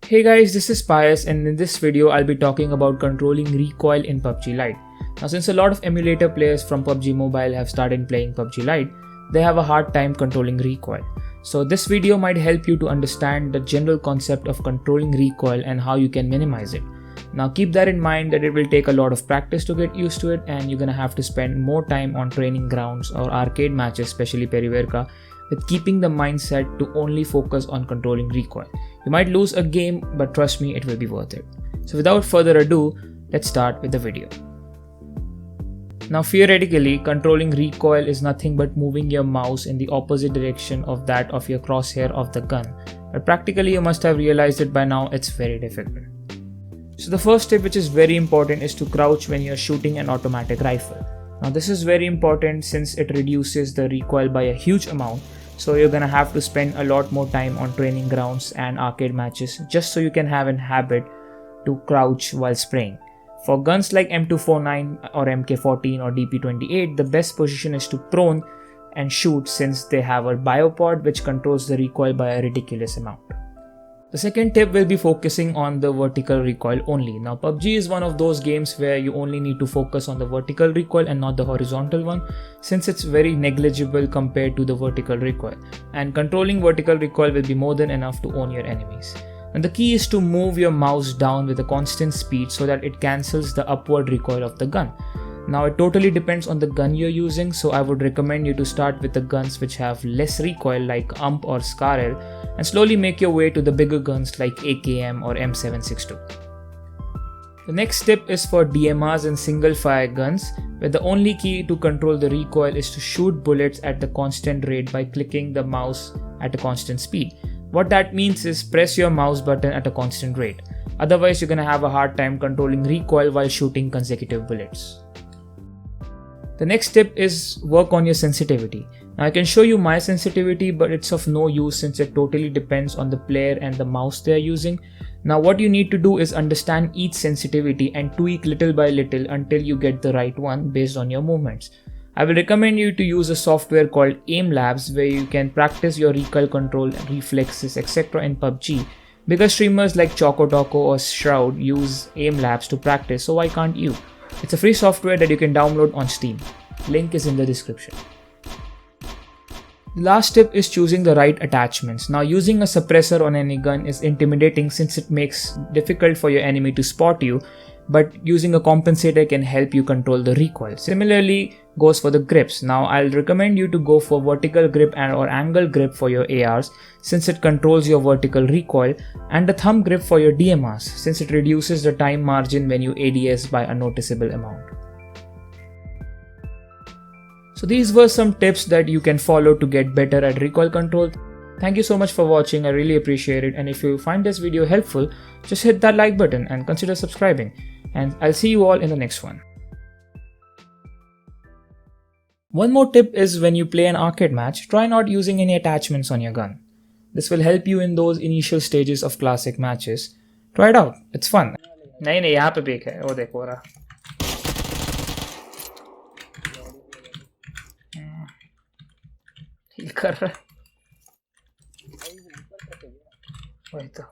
Hey guys, this is Pious, and in this video I'll be talking about controlling recoil in PUBG Lite. Now since a lot of emulator players from PUBG Mobile have started playing PUBG Lite, they have a hard time controlling recoil. So this video might help you to understand the general concept of controlling recoil and how you can minimize it. Now keep that in mind that it will take a lot of practice to get used to it, and you're gonna have to spend more time on training grounds or arcade matches, especially Periverka, with keeping the mindset to only focus on controlling recoil. You might lose a game, but trust me, it will be worth it. So without further ado, let's start with the video. Now theoretically, controlling recoil is nothing but moving your mouse in the opposite direction of that of your crosshair of the gun. But practically you must have realized it by now, it's very difficult. So the first tip, which is very important, is to crouch when you're shooting an automatic rifle. Now this is very important since it reduces the recoil by a huge amount. So you're gonna have to spend a lot more time on training grounds and arcade matches just so you can have a habit to crouch while spraying. For guns like M249 or MK14 or DP28, the best position is to prone and shoot since they have a biopod which controls the recoil by a ridiculous amount. The second tip will be focusing on the vertical recoil only. Now PUBG is one of those games where you only need to focus on the vertical recoil and not the horizontal one, since it's very negligible compared to the vertical recoil, and controlling vertical recoil will be more than enough to own your enemies. And the key is to move your mouse down with a constant speed so that it cancels the upward recoil of the gun. Now it totally depends on the gun you're using, so I would recommend you to start with the guns which have less recoil like UMP or SCAR-L, and slowly make your way to the bigger guns like AKM or M762. The next tip is for DMRs and single fire guns, where the only key to control the recoil is to shoot bullets at the constant rate by clicking the mouse at a constant speed. What that means is press your mouse button at a constant rate. Otherwise you're gonna have a hard time controlling recoil while shooting consecutive bullets. The next tip is work on your sensitivity. Now I can show you my sensitivity, but it's of no use since it totally depends on the player and the mouse they are using. Now what you need to do is understand each sensitivity and tweak little by little until you get the right one based on your movements. I will recommend you to use a software called Aim Labs where you can practice your recoil control, reflexes, etc. in PUBG. Bigger streamers like Choco Taco or Shroud use Aim Labs to practice, so why can't you? It's a free software that you can download on Steam. Link is in the description. The last tip is choosing the right attachments. Now using a suppressor on any gun is intimidating since it makes it difficult for your enemy to spot you, but using a compensator can help you control the recoil. Similarly goes for the grips. Now I'll recommend you to go for vertical grip or angle grip for your ARs since it controls your vertical recoil, and the thumb grip for your DMRs since it reduces the time margin when you ADS by a noticeable amount. So these were some tips that you can follow to get better at recoil control. Thank you so much for watching, I really appreciate it, and if you find this video helpful, just hit that like button and consider subscribing, and I'll see you all in the next one. One more tip is when you play an arcade match, try not using any attachments on your gun. This will help you in those initial stages of classic matches. Try it out, it's fun. नहीं नहीं यहाँ पे भी एक है, वो देखो रहा। कर रहा है वही तो।